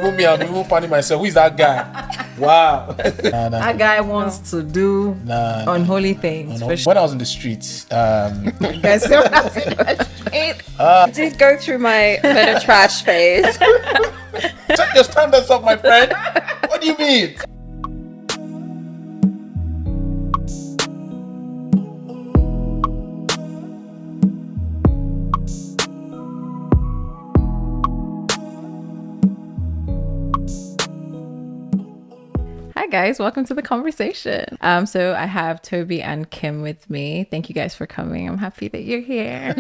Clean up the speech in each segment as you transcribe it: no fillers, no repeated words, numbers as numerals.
Me, I'm even finding myself. Who is that guy? Wow. That guy wants to do unholy things. When I was in the streets, Guys, so when I was in the streets, I did go through my men of trash phase. check your standards up, my friend. What do you mean? Hi guys, welcome to the conversation. So I have Tobi and Kim with me. Thank you guys for coming. I'm happy that you're here.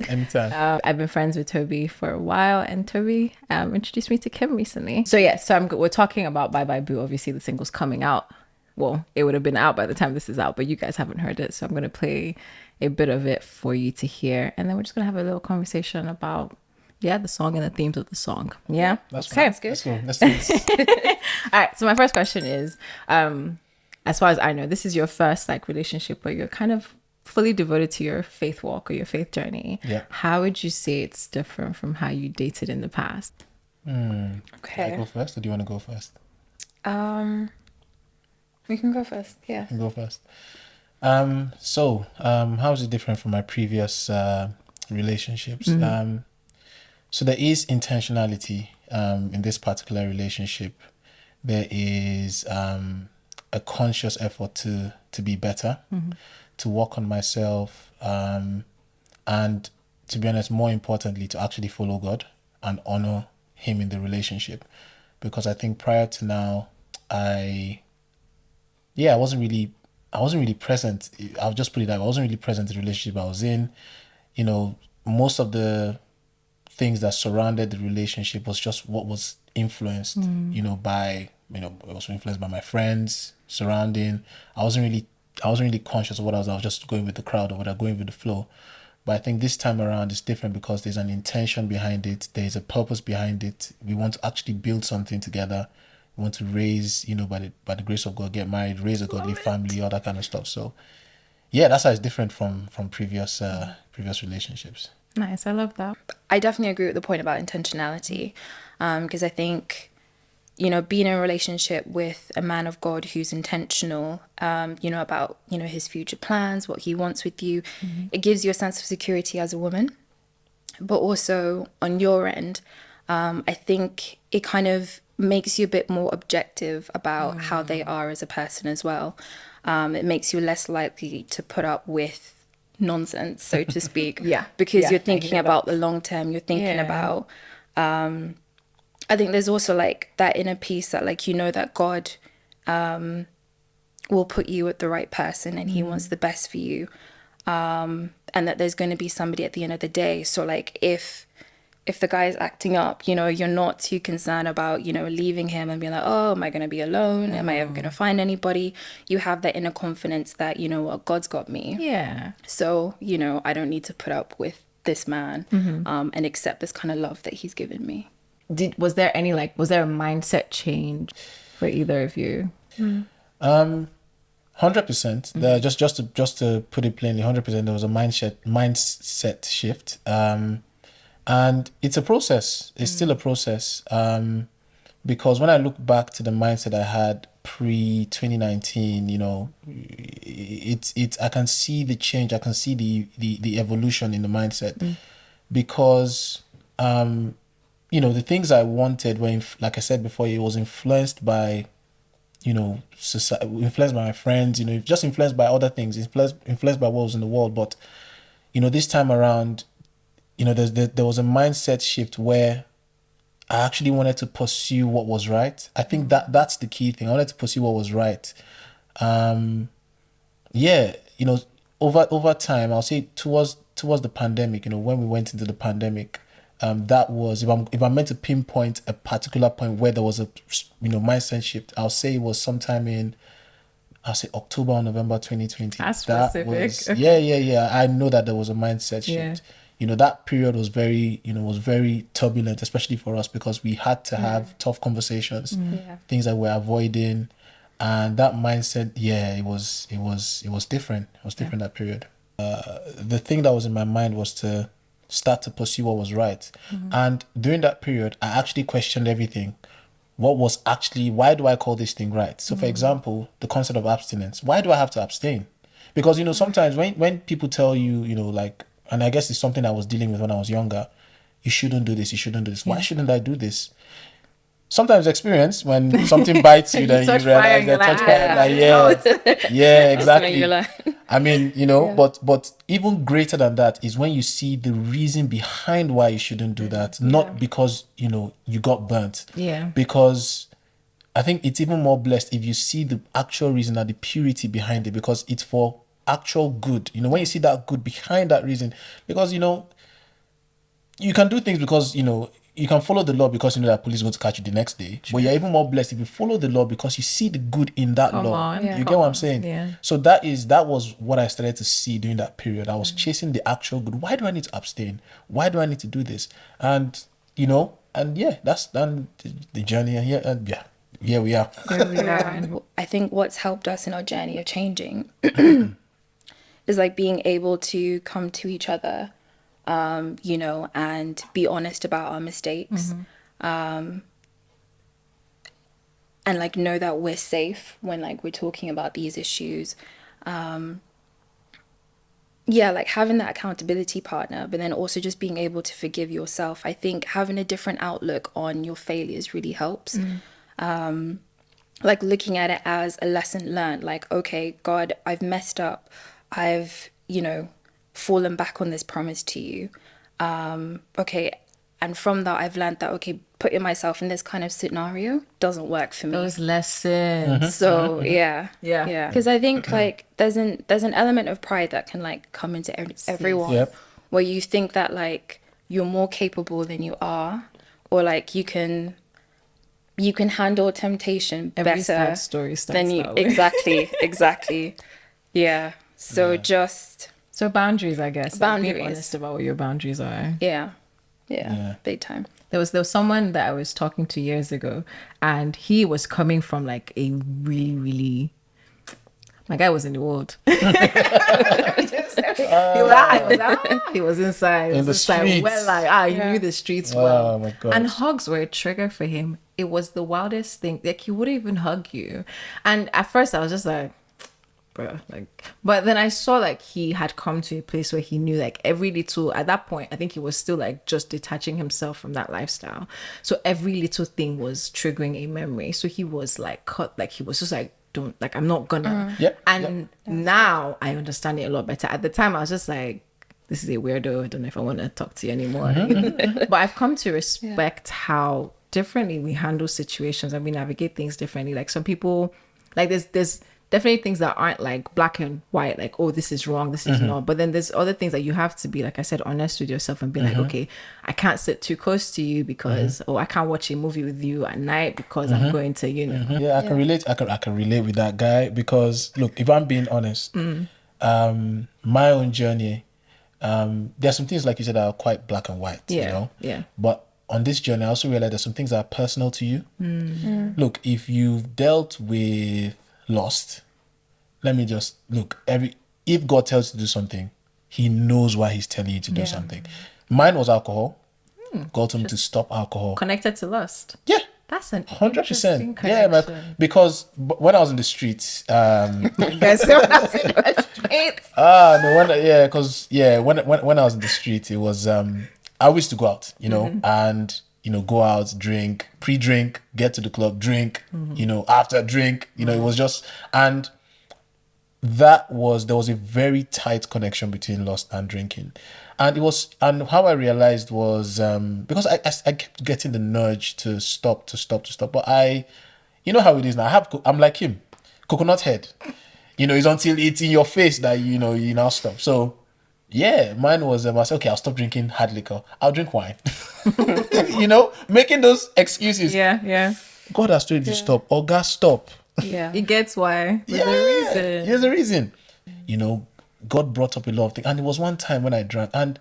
Anytime. I've been friends with Tobi for a while, and Tobi introduced me to Kim recently. So we're talking about Bye Bye Boo. Obviously, the single's coming out. Well, it would have been out by the time this is out, but you guys haven't heard it. So I'm going to play a bit of it for you to hear, and then we're just going to have a little conversation about the song and the themes of the song. Yeah, That's okay. Good. Let's do this. All right. So my first question is, as far as I know, this is your first relationship where you're kind of fully devoted to your faith walk or your faith journey. Yeah. How would you say it's different from how you dated in the past? Okay. Do I go first, or do you want to go first? We can go first. Yeah. You can go first. How is it different from my previous relationships? So there is intentionality in this particular relationship. There is a conscious effort to be better, to work on myself, and to be honest, more importantly, to actually follow God and honor Him in the relationship. Because I think prior to now, I wasn't really present. I'll just put it that way. I wasn't really present in the relationship I was in. You know, most of the things that surrounded the relationship was just what was influenced, it was influenced by my friends surrounding. I wasn't really conscious of what I was just going with the crowd or going with the flow. But I think this time around it's different because there's an intention behind it. There's a purpose behind it. We want to actually build something together. We want to raise, by the grace of God, get married, raise a godly family, all that kind of stuff. So yeah, that's how it's different from previous relationships. Nice. I love that. I definitely agree with the point about intentionality, because I think, being in a relationship with a man of God who's intentional, about, his future plans, what he wants with you, it gives you a sense of security as a woman. But also on your end, I think it kind of makes you a bit more objective about how they are as a person as well. It makes you less likely to put up with nonsense, so to speak. Because you're thinking about the long term. You're thinking about I think there's also that inner peace that that God will put you with the right person and he wants the best for you, and that there's going to be somebody at the end of the day. So if the guy is acting up, you're not too concerned about, leaving him and being like, oh, am I going to be alone? Am I ever going to find anybody? You have that inner confidence that, what, God's got me. Yeah. So, I don't need to put up with this man and accept this kind of love that he's given me. Was there a mindset change for either of you? 100%. Just to put it plainly, 100%. There was a mindset shift. And it's a process. It's still a process. Because when I look back to the mindset I had pre-2019, I can see the change. I can see the evolution in the mindset. Because, the things I wanted were, like I said before, it was influenced by, society, influenced by my friends, just influenced by other things, influenced by what was in the world. But, this time around, there was a mindset shift where I actually wanted to pursue what was right. I think that's the key thing. I wanted to pursue what was right. Over time, I'll say towards the pandemic, when we went into the pandemic, that was, if I'm meant to pinpoint a particular point where there was a mindset shift, I'll say it was sometime in October or November 2020. That's specific. I know that there was a mindset shift. That period was very turbulent, especially for us, because we had to have tough conversations, things that we're avoiding, and that mindset, it was different. It was different that period. The thing that was in my mind was to start to pursue what was right, and during that period, I actually questioned everything. why do I call this thing right? So for example, the concept of abstinence. Why do I have to abstain? Because, sometimes when people tell you, like, and I guess it's something I was dealing with when I was younger, you shouldn't do this, you shouldn't do this. Why shouldn't I do this? Sometimes experience, when something bites you, then you realize that touch fire, yeah, exactly. I mean, but even greater than that is when you see the reason behind why you shouldn't do that, not because, you got burnt. Yeah. Because I think it's even more blessed if you see the actual reason and the purity behind it, because it's for actual good. When you see that good behind that reason, because, you can do things because, you can follow the law because you know that police is going to catch you the next day. But you're even more blessed if you follow the law because you see the good in that law. You get what I'm saying? Yeah. So that was what I started to see during that period. I was chasing the actual good. Why do I need to abstain? Why do I need to do this? And that's done the journey. And here we are. I think what's helped us in our journey of changing is like being able to come to each other, and be honest about our mistakes, and like know that we're safe when like we're talking about these issues. Like having that accountability partner, but then also just being able to forgive yourself. I think having a different outlook on your failures really helps. Like looking at it as a lesson learned, like, okay, God, I've messed up. I've, fallen back on this promise to you. Okay. And from that, I've learned that, okay, putting myself in this kind of scenario doesn't work for me. Those lessons. So yeah. Yeah. Because I think like there's an element of pride that can like come into everyone, where you think that like you're more capable than you are, or like you can handle temptation Every better sad story starts than you. that way. Exactly. Yeah. So So boundaries, I guess. Boundaries. Like being honest about what your boundaries are. Yeah. Yeah. Big time. There was someone that I was talking to years ago, and he was coming from like a really, really, my guy was in the world. He was inside. In the streets. Well, like, he knew the streets well. Oh my God. And hugs were a trigger for him. It was the wildest thing. Like, he wouldn't even hug you. And at first I was just like, bro, like, but then I saw like he had come to a place where he knew like every little, at that point I think he was still like just detaching himself from that lifestyle, so every little thing was triggering a memory. So he was like cut, like he was just like, don't, like, I'm not gonna. Now I understand it a lot better. At the time I was just like, this is a weirdo, I don't know if I want to talk to you anymore. But I've come to respect how differently we handle situations and we navigate things differently. Like some people, like there's definitely things that aren't like black and white, like, oh, this is wrong, this is not. But then there's other things that you have to be, like I said, honest with yourself and be like, okay, I can't sit too close to you because, or I can't watch a movie with you at night because I'm going to, Yeah, I can relate. I can relate with that guy because, look, if I'm being honest, my own journey, there's some things, like you said, that are quite black and white, Yeah. But on this journey, I also realized there's some things that are personal to you. Look, if you've dealt with lost, let me just look, if God tells you to do something, he knows why he's telling you to do something. Mine was alcohol. God told me to stop alcohol. Connected to lust. Yeah. That's an 100%. Yeah, because when I was in the streets, when when I was in the street, it was I used to go out, and go out, drink, pre-drink, get to the club, drink, after drink, it was just, and there was a very tight connection between lust and drinking. And how I realized was, because I kept getting the nudge to stop, but you know how it is now. I'm like him, coconut head, it's until it's in your face that, you now stop. So yeah, mine was, I said, okay, I'll stop drinking hard liquor. I'll drink wine. Making those excuses. Yeah. God has told you to stop. Oh, God, stop. Yeah. It gets why. There's a reason. There's a reason. God brought up a lot of things. And it was one time when I drank, and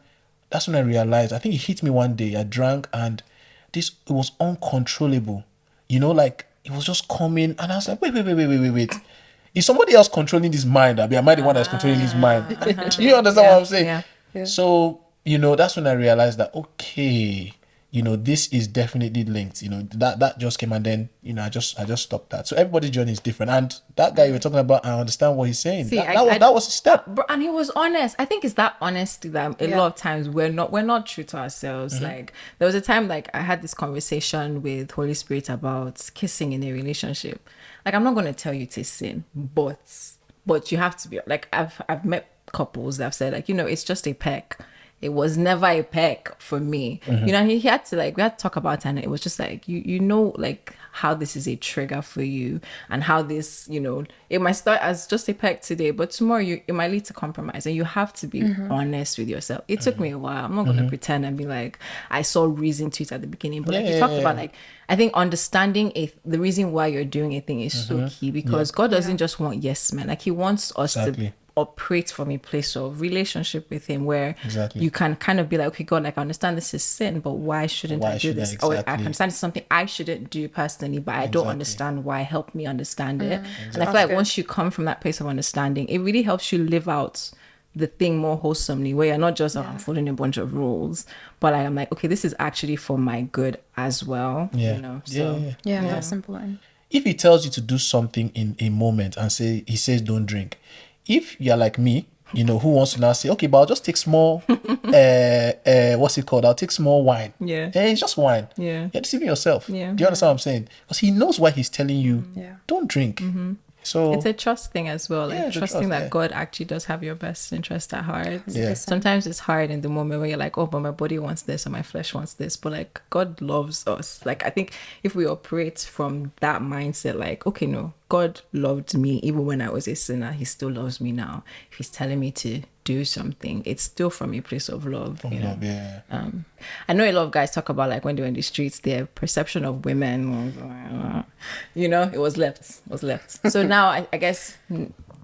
that's when I realized, I think it hit me one day. I drank, and it was uncontrollable. Like, it was just coming, and I was like, wait. Is somebody else controlling this mind? Am I the one that's controlling his mind? Do you understand what I'm saying? Yeah. So, that's when I realized that, okay, this is definitely linked. That just came, and then I just stopped that. So everybody's journey is different, and that guy you were talking about, I understand what he's saying. See, that was a step. And he was honest. I think it's that honesty that a lot of times we're not true to ourselves. Like there was a time like I had this conversation with Holy Spirit about kissing in a relationship. Like I'm not going to tell you to sin, but you have to be like, I've met couples that have said like, it's just a peck. It was never a peck for me. And he had to we had to talk about it, and it was just like, like how this is a trigger for you, and how this, it might start as just a peck today, but tomorrow it might lead to compromise, and you have to be honest with yourself. It took me a while. I'm not going to pretend and be like, I saw reason to it at the beginning, but you talked about like, I think understanding the reason why you're doing a thing is so key, because God doesn't just want yes men. Like he wants us to operate from a place of relationship with him, where you can kind of be like, okay, God, like I understand this is sin, but why shouldn't I do this? Or I understand it's something I shouldn't do personally, but I don't understand why. Help me understand it. And I feel like once you come from that place of understanding, it really helps you live out the thing more wholesomely, where you're not just I'm following a bunch of rules, but I'm like, okay, this is actually for my good as well. That's important. If he tells you to do something in a moment and he says don't drink, if you're like me, who wants to now say, okay, but I'll just take small what's it called, I'll take small wine, it's just wine, you're deceiving yourself. Do you understand what I'm saying? Because he knows why he's telling you don't drink. So it's a trust thing as well, like trusting that God actually does have your best interest at heart. Sometimes it's hard in the moment where you're like, oh, but my body wants this or my flesh wants this, but like God loves us. Like I think if we operate from that mindset, like, okay, no, God loved me even when I was a sinner, he still loves me now. If he's telling me to do something, it's still from a place of love. I know a lot of guys talk about like when they're in the streets, their perception of women, it was left. So now I guess,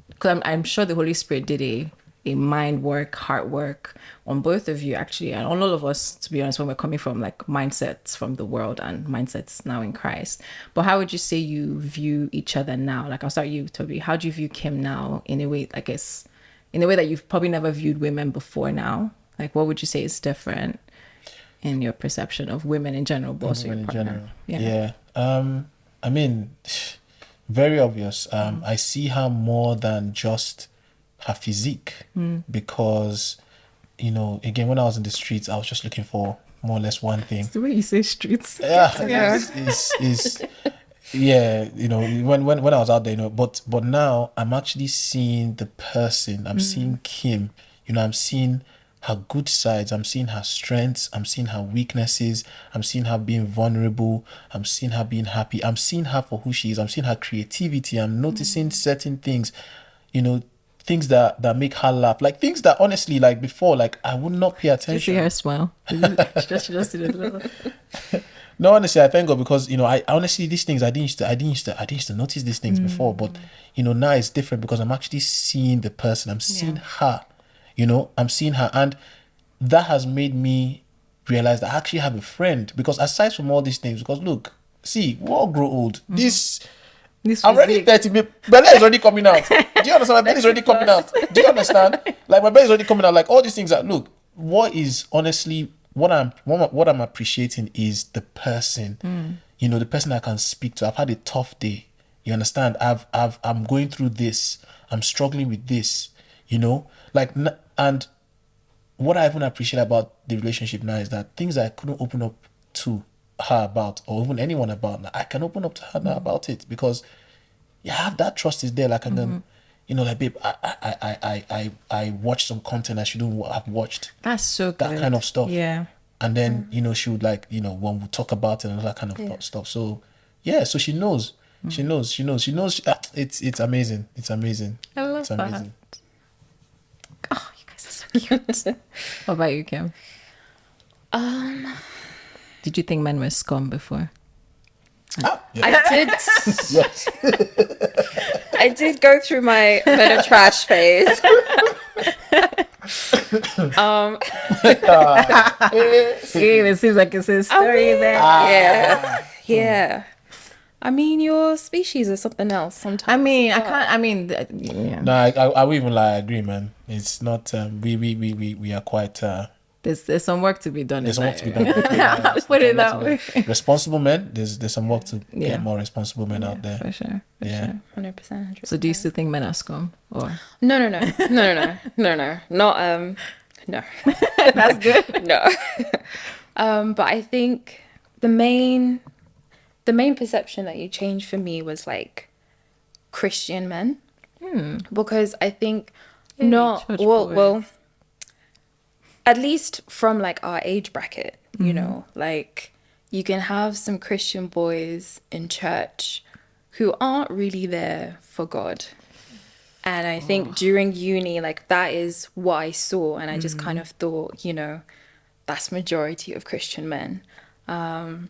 because I'm sure the Holy Spirit did a mind work, heart work on both of you actually, and on all of us, to be honest, when we're coming from like mindsets from the world and mindsets now in Christ. But how would you say you view each other now? Like I'll start you, Toby. How do you view Kim now in a way, I guess, in a way that you've probably never viewed women before now? Like what would you say is different in your perception of women in general, but also your partner? I mean, very obvious. I see her more than just her physique, because again, when I was in the streets, I was just looking for more or less one thing. It's the way you say streets. When I was out there, but now I'm actually seeing the person. I'm seeing Kim. I'm seeing her good sides, I'm seeing her strengths, I'm seeing her weaknesses, I'm seeing her being vulnerable, I'm seeing her being happy, I'm seeing her for who she is, I'm seeing her creativity, I'm noticing certain things, things that make her laugh, like things that honestly, like before, like I would not pay attention. You see her smile. She just did a little. No, honestly, I thank God, because I honestly, these things I didn't used to notice these things before, but now it's different because I'm actually seeing the person, I'm seeing her. I'm seeing her, and that has made me realize that I actually have a friend. Because aside from all these things, because look, see, we all grow old. This I'm already 30. My belly is already coming out. Do you understand? My belly is already coming out. Do you understand? Like my belly is already coming out. Like all these things that look. What is honestly what I'm appreciating is the person. The person I can speak to. I've had a tough day. You understand? I'm going through this. I'm struggling with this. And what I even appreciate about the relationship now is that things I couldn't open up to her about, or even anyone about, I can open up to her now about it, because you have that trust is there. Like, and then, like, babe, I watched some content I shouldn't have watched. That's so good. That kind of stuff. Yeah. And then, she would like, when we talk about it and all that kind of stuff. So, yeah, so she knows. She knows. It's amazing. It's amazing. I love it's amazing. that. Oh, you guys are so cute. What about you, Kim? Did you think men were scum before? I did. Yes. I did go through my men are trash phase. It seems like it's a story there. Yeah. I mean, your species is something else sometimes. No, I wouldn't even lie. I agree, man. It's not. We are quite There's some work to be done. There's in some that work to be area. done. I'll put it that way. Responsible men, there's some work to Yeah. get more responsible men out there. For sure. For Yeah. sure. 100%. So do you still think men are scum? Or No. Not no. that's good. No. But I think the main perception that you changed for me was like Christian men. Because I think not church well boys. at least from like our age bracket, you know, like you can have some Christian boys in church who aren't really there for God. And I think during uni, like that is what I saw. And I just kind of thought, you know, that's majority of Christian men. But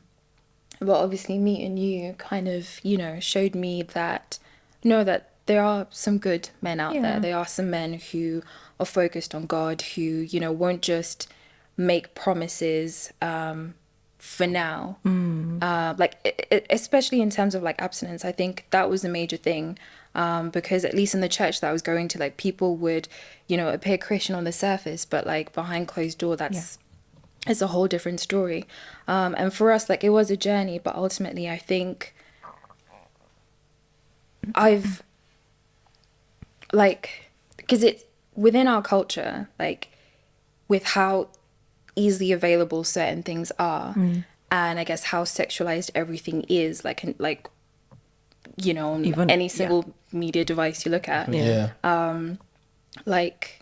obviously meeting you kind of, you know, showed me that, no, that there are some good men out there. There are some men who are focused on God, who, you know, won't just make promises for now. Especially in terms of like abstinence, I think that was a major thing. Because at least in the church that I was going to, like people would, you know, appear Christian on the surface, but like behind closed door, it's a whole different story. And for us, like it was a journey, but ultimately I think I've like, because it's within our culture, like with how easily available certain things are, and I guess how sexualized everything is, like you know, Even- any single media device you look at, like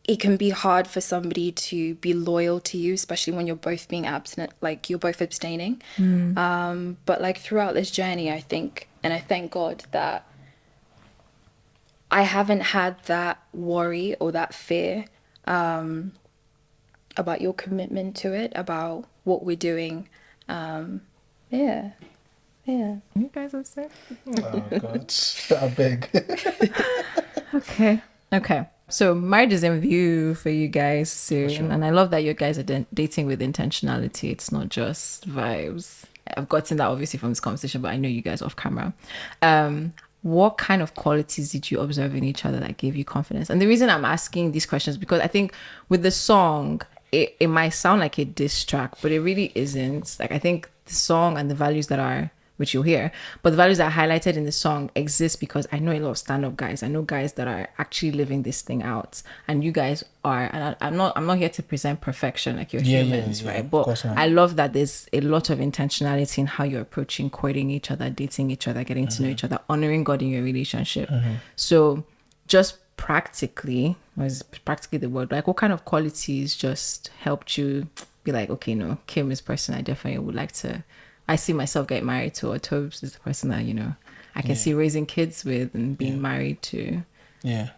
it can be hard for somebody to be loyal to you, especially when you're both being abstinent, like you're both abstaining. But like throughout this journey, I think, and I thank God that I haven't had that worry or that fear about your commitment to it, about what we're doing. Yeah. You guys are sick. Oh God, I beg. Okay. So marriage is in view for you guys soon, and I love that you guys are dating with intentionality. It's not just vibes. I've gotten that obviously from this conversation, but I know you guys off camera. What kind of qualities did you observe in each other that gave you confidence? And the reason I'm asking these questions because I think with the song, it might sound like a diss track, but it really isn't. Like I think the song and the values that are, which you'll hear, but the values that are highlighted in the song exist because I know a lot of stand-up guys. I know guys that are actually living this thing out, and you guys are. And I'm not here to present perfection, like you're humans, right? of But course not. I love that there's a lot of intentionality in how you're approaching courting each other, dating each other, getting to know each other, honoring God in your relationship. So just practically, was practically the word, like what kind of qualities just helped you be like, okay, no, Kim is the person I definitely would like to, I see myself getting married to, or Tobes is the person that, you know, I can see raising kids with and being married to. Yeah,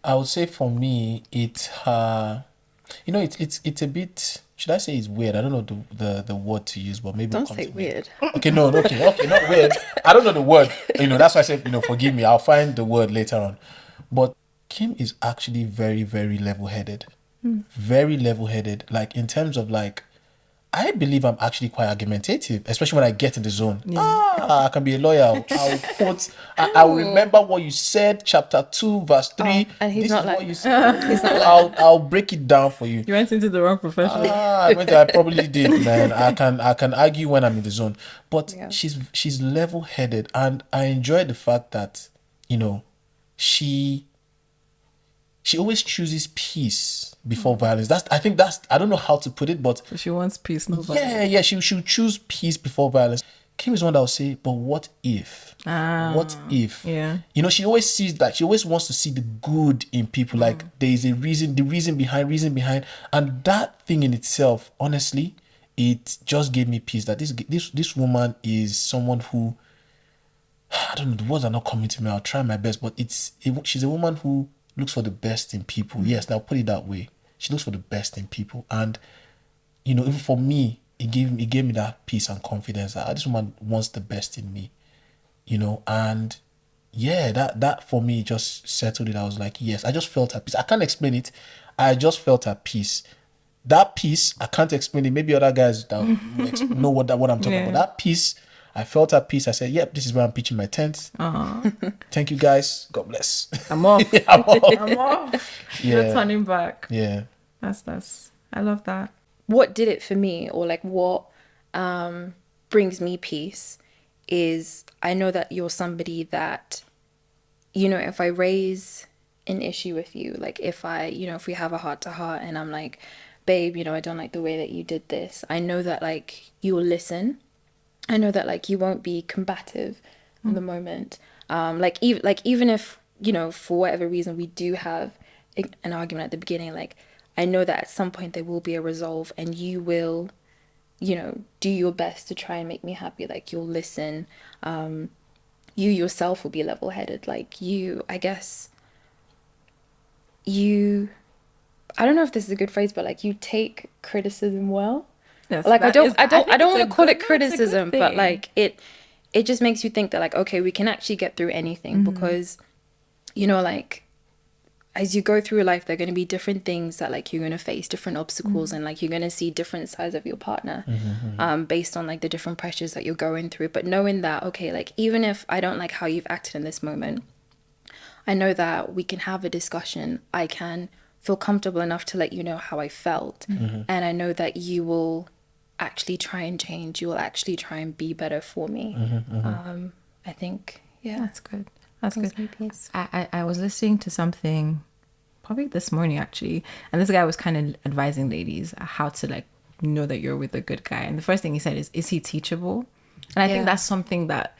I would say for me, it's you know, it's a bit. Should I say it's weird? I don't know the word to use, but maybe Don't it'll come say to me. weird. Okay, no, okay, not weird. I don't know the word. You know, that's why I said, you know, forgive me. I'll find the word later on. But Kim is actually very, very level-headed. Very level-headed. Like in terms of like, I believe I'm actually quite argumentative, especially when I get in the zone. I can be a lawyer. I'll quote. I'll remember what you said, chapter 2, verse 3. And he's This not is like what you said. I'll break it down for you. You went into the wrong profession. I probably did, man. I can argue when I'm in the zone, but Yeah. she's level-headed, and I enjoy the fact that, you know, she always chooses peace before violence. I don't know how to put it, but So she wants peace, no violence. yeah, she'll choose peace before violence. Kim is one that will say, but what if? What if? Yeah. You know, she always sees that. She always wants to see the good in people. Like there is a reason, the reason behind. And that thing in itself, honestly, it just gave me peace that this woman is someone who, I don't know, the words are not coming to me. I'll try my best, but she's a woman who looks for the best in people. Yes, I'll put it that way. She looks for the best in people. And, you know, even for me, it gave me that peace and confidence that this woman wants the best in me, you know. And yeah, that for me just settled it. I was like, yes, I just felt at peace. I can't explain it. I just felt at peace. That peace, I can't explain it. Maybe other guys that know what I'm talking about. That peace, I felt at peace. I said, yep, this is where I'm pitching my tent. Thank you guys. God bless. I'm off. I'm off. I'm off. Yeah. No turning back. Yeah. That's I love that. What did it for me, or like what brings me peace, is I know that you're somebody that, you know, if I raise an issue with you, like if I, you know, if we have a heart to heart and I'm like, babe, you know, I don't like the way that you did this, I know that like you will listen. I know that like you won't be combative in the moment. Even if, you know, for whatever reason we do have an argument at the beginning, like I know that at some point there will be a resolve, and you will, you know, do your best to try and make me happy. Like you'll listen. You yourself will be level-headed. Like you, I guess, I don't know if this is a good phrase, but like you take criticism well. Yes, Like I don't think want to it's call good- it no, it's a good criticism, but thing. like it just makes you think that like, okay, we can actually get through anything, because, you know, like as you go through life, there are going to be different things that like you're going to face, different obstacles, and like you're going to see different sides of your partner, based on like the different pressures that you're going through. But knowing that, okay, like even if I don't like how you've acted in this moment, I know that we can have a discussion. I can feel comfortable enough to let you know how I felt, and I know that you will actually try and change. You will actually try and be better for me. I think, yeah, That's good. That's brings good. me peace. I was listening to something probably this morning actually, and this guy was kind of advising ladies how to like know that you're with a good guy. And the first thing he said is he teachable? And I think Yeah. that's something that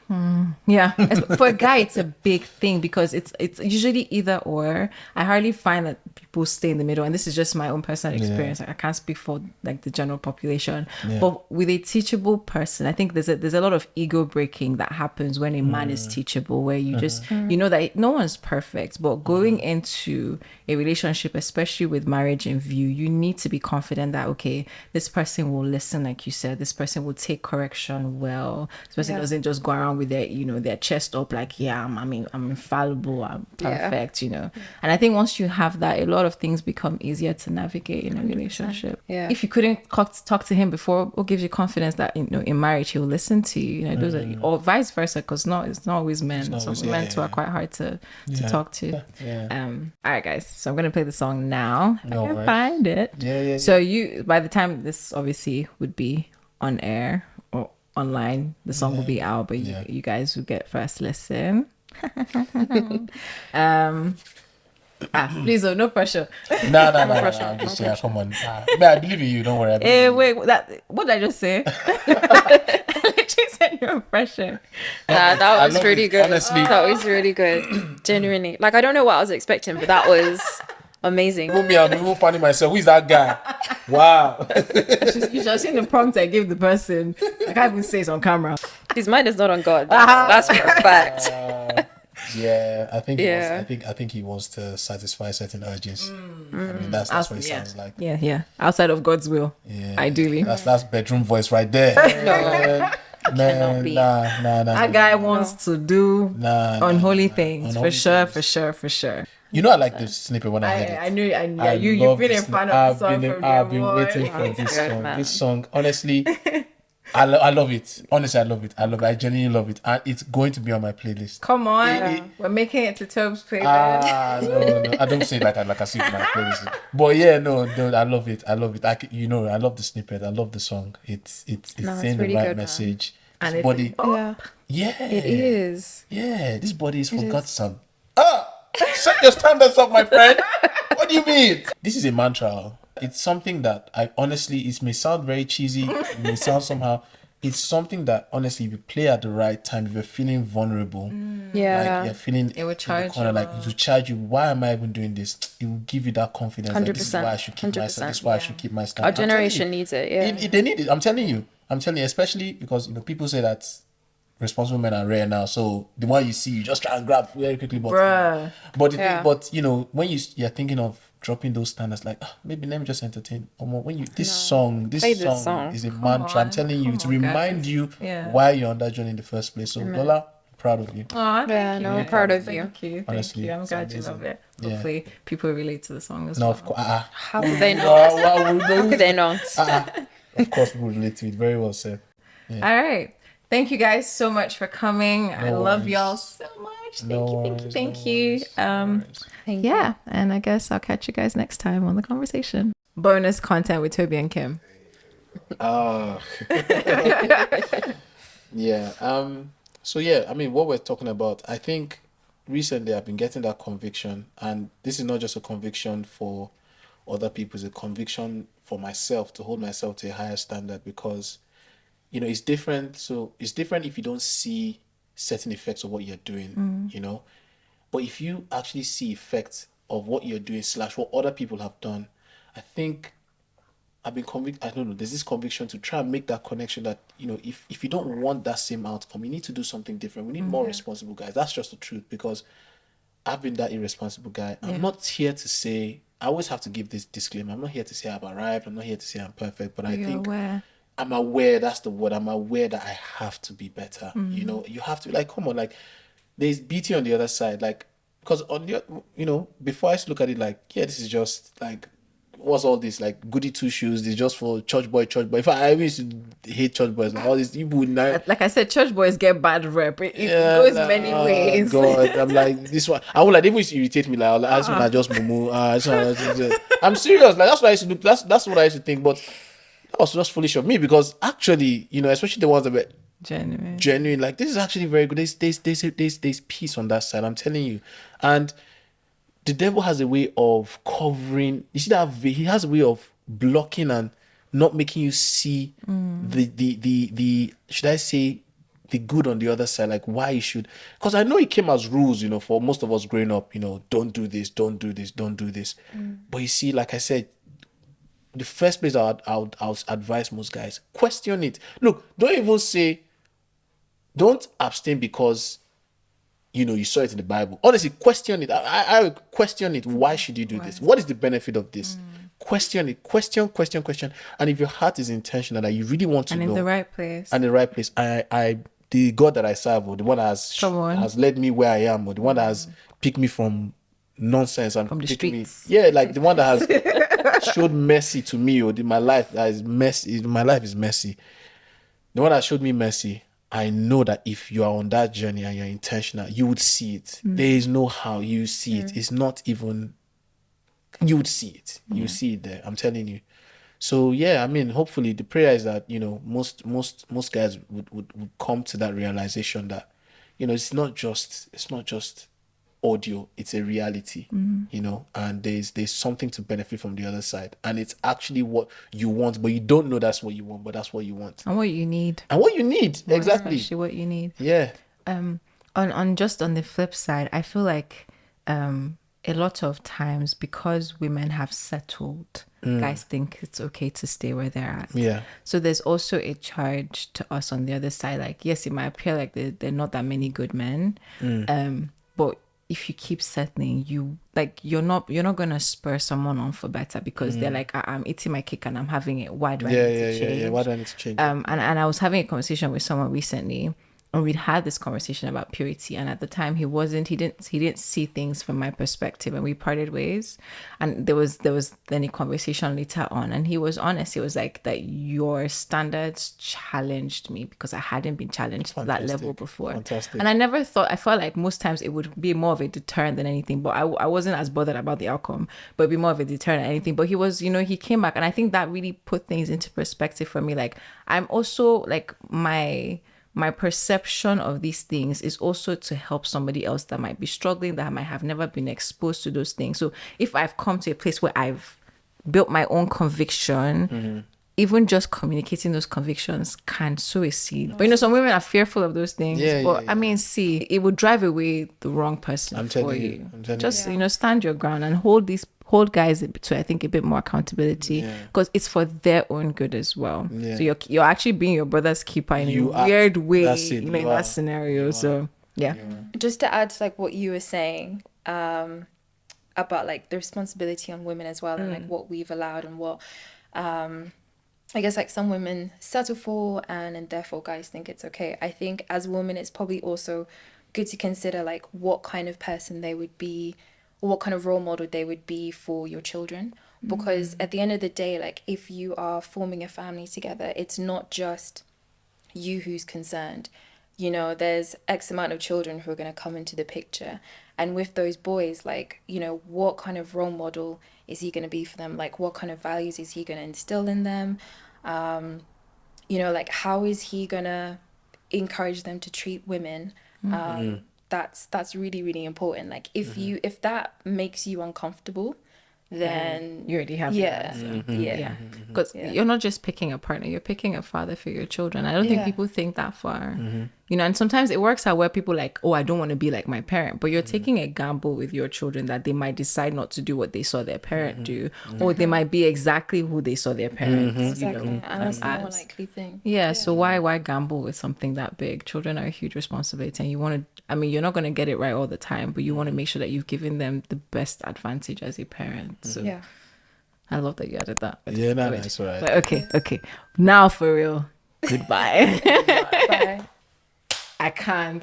for a guy it's a big thing, because it's usually either or. I hardly find that people stay in the middle, and this is just my own personal experience. I can't speak for like the general population, but with a teachable person, I think there's a lot of ego breaking that happens when a man is teachable, where you just you know that no one's perfect, but going into a relationship, especially with marriage in view, you need to be confident that okay, this person will listen, like you said, this person will take correction well, this person doesn't just go around with their, you know, their chest up like, yeah, I'm infallible, I'm perfect, you know. And I think once you have that, a lot of things become easier to navigate in a relationship. Yeah. If you couldn't talk to him before, what gives you confidence that, you know, in marriage he'll listen to you? You know, those are, or vice versa, because it's not always men. not Some always- men too are quite hard to talk to. Yeah. All right, guys. So I'm gonna play the song now. No I can worries. find it. Yeah. So you, by the time this obviously would be on air or online, the song will be out, but you guys will get first listen. Please, no pressure. No. I'm just saying, come on. I believe in you. Don't worry. I believe in you. Wait, what did I just say? I literally said no pressure. That was love really it. good. Honestly. That was really good. Genuinely. Like, I don't know what I was expecting, but that was amazing. Me, I'm even finding myself. Who is that guy? Wow. You should have seen the prompt I gave the person. I can't even say it's on camera. His mind is not on God. That's for a fact. Yeah, I think. Yeah. I think he wants to satisfy certain urges. I mean, that's what it sounds like. Yeah. Outside of God's will, Yeah. ideally. That's bedroom voice right there. Man, be. nah. That guy wants to do Nah, unholy things. Unholy for sure. You know, I like this snippet when I heard it. I knew. I You've love been a this fan sni- of the song I've been waiting Oh, for this good, song. man. This song, honestly, I love it. Honestly, I love it. I genuinely love it, and it's going to be on my playlist. Come on, we're making it to Tobe's playlist. No. I don't say it like I see it in my playlist. But yeah, no, I love it. I love it. You know, I love the snippet. I love the song. It's saying really the right good, man. message. And This it's body, Yeah, yeah, it is. Yeah, this body is for God's son. Set your standards up, my friend. What do you mean? This is a mantra. It's something that I honestly, it may sound very cheesy, it may sound somehow. It's something that honestly, if you play at the right time, if you're feeling vulnerable, Yeah. like you're feeling It will in the charge corner, you like up. it will charge you. Why am I even doing this? It will give you that confidence. Like, this is why I should keep my 100%. this is why I should keep my Our standard. I'm telling generation you. needs it. Yeah. They need it. I'm telling you, especially because people say that responsible men are rare now. So the one you see, you just try and grab very quickly. But Bruh. but the Yeah. thing, but you know, when you're thinking of dropping those standards, like maybe let me just entertain. When you this song Play this song. is a mantra. I'm on, telling you come to on, remind guys. you Yeah. why you're on that journey in the first place. So Lola, proud of you. Aw, thank Yeah, you. no, I'm proud of you. Thank you. Honestly, I'm it's glad you amazing. love it. Yeah. Hopefully, people relate to the song as No, well. of course. How could they not? How How could they not? Of course, people relate to it. Very well said. All right. Thank you guys so much for coming. I love worries. y'all so much. much. No Thank you, worries, thank no you. worries, no worries. Thank you. Yeah, and I guess I'll catch you guys next time on the conversation. Bonus content with Toby and Kim. Ah. Yeah. So yeah, I mean, what we're talking about, I think recently I've been getting that conviction, and this is not just a conviction for other people, it's a conviction for myself to hold myself to a higher standard because, it's different. So it's different if you don't see certain effects of what you're doing, but if you actually see effects of what you're doing slash what other people have done, I think I've been convinced. I don't know. There's this conviction to try and make that connection that if you don't want that same outcome, you need to do something different. We need more responsible guys. That's just the truth because I've been that irresponsible guy. I'm not here to say. I always have to give this disclaimer. I'm not here to say I've arrived. I'm not here to say I'm perfect. But I You're think aware. I'm aware. That's the word. I'm aware that I have to be better. You have to come on. Like there's beauty on the other side. Like because on the before I used to look at it like this is just like what's all this like goody two shoes, it's just for church boy. In fact, I used to hate church boys and all these people would now Like I said, church boys get bad rep. It goes many ways. God, I'm like this one. I would like they used to irritate me. Like I just wanna just mumu. I'm serious. Like that's what I used to do. That's what I used to think. But that was just foolish of me because actually, especially the ones that were genuine. Like this is actually very good. There's peace on that side. I'm telling you, and the devil has a way of covering. You see that he has a way of blocking and not making you see the should I say the good on the other side, like why you should. Because I know it came as rules, for most of us growing up. Don't do this, don't do this, don't do this. But you see, like I said, the first place I would advise most guys question it. Look, don't even say don't abstain because you saw it in the Bible. Honestly, question it. I would question it. Why should you do this? What is the benefit of this? Question it. Question. And if your heart is intentional that you really want to And know, in the right place. and the right place, I the God that I serve, or the one that has led me where I am, or the one that has picked me from nonsense and From the picked me, streets. like the one that has showed mercy to me, or my life that is messy. My life is messy. The one that showed me mercy, I know that if you are on that journey and you're intentional, you would see it. There is no how you see it. It's not even, you would see it. You see it there. I'm telling you. So yeah, I mean, hopefully the prayer is that, most guys would come to that realization that, it's not just audio, it's a reality, and there's something to benefit from the other side. And it's actually what you want, but you don't know that's what you want, but that's what you want. And what you need. Exactly. Especially what you need. Yeah. On just on the flip side, I feel like a lot of times because women have settled, guys think it's okay to stay where they're at. Yeah. So there's also a charge to us on the other side. Like, yes, it might appear like there are not that many good men, but if you keep settling, you're not gonna spur someone on for better because they're like, I'm eating my cake and I'm having it. Why do I need to change? Yeah. Why do I need to change? And I was having a conversation with someone recently, and we'd had this conversation about purity, and at the time he didn't see things from my perspective, and we parted ways. And there was then a conversation later on, and he was honest. He was like, that your standards challenged me because I hadn't been challenged to that level before. Fantastic. And I felt like most times it would be more of a deterrent than anything, but I wasn't as bothered about the outcome, but it'd be more of a deterrent than anything. But he was, he came back, and I think that really put things into perspective for me. Like, I'm also like my perception of these things is also to help somebody else that might be struggling, that might have never been exposed to those things. So if I've come to a place where I've built my own conviction, even just communicating those convictions can sow a seed. But some women are fearful of those things. I mean, see, it would drive away the wrong person for you. Just stand your ground and hold guys to, I think, a bit more accountability, because it's for their own good as well. So you're actually being your brother's keeper in a weird way, in that scenario. So yeah. Just to add to like what you were saying about like the responsibility on women as well, and like what we've allowed and what I guess like some women settle for, and therefore guys think it's okay. I think as women it's probably also good to consider like what kind of person they would be, or what kind of role model they would be for your children. Because at the end of the day, like if you are forming a family together, it's not just you who's concerned. you know, there's X amount of children who are going to come into the picture. And with those boys, like, you know, what kind of role model is he going to be for them? Like, what kind of values is he going to instill in them? You know, like, how is he going to encourage them to treat women? That's really, really important. Like, if that makes you uncomfortable, then you already have your answer. Yeah, because you're not just picking a partner, you're picking a father for your children. I don't think people think that far, you know. And sometimes it works out where people like, oh, I don't want to be like my parent, but you're taking a gamble with your children that they might decide not to do what they saw their parent do, or they might be exactly who they saw their parents exactly, you know, and that's the more as. likely thing. So why gamble with something that big? Children are a huge responsibility, and you want to, I mean, you're not going to get it right all the time, but you want to make sure that you've given them the best advantage as a parent. So I love that you added that. Yeah, no, that's all right. But okay. Now for real. Goodbye. Bye. I can't.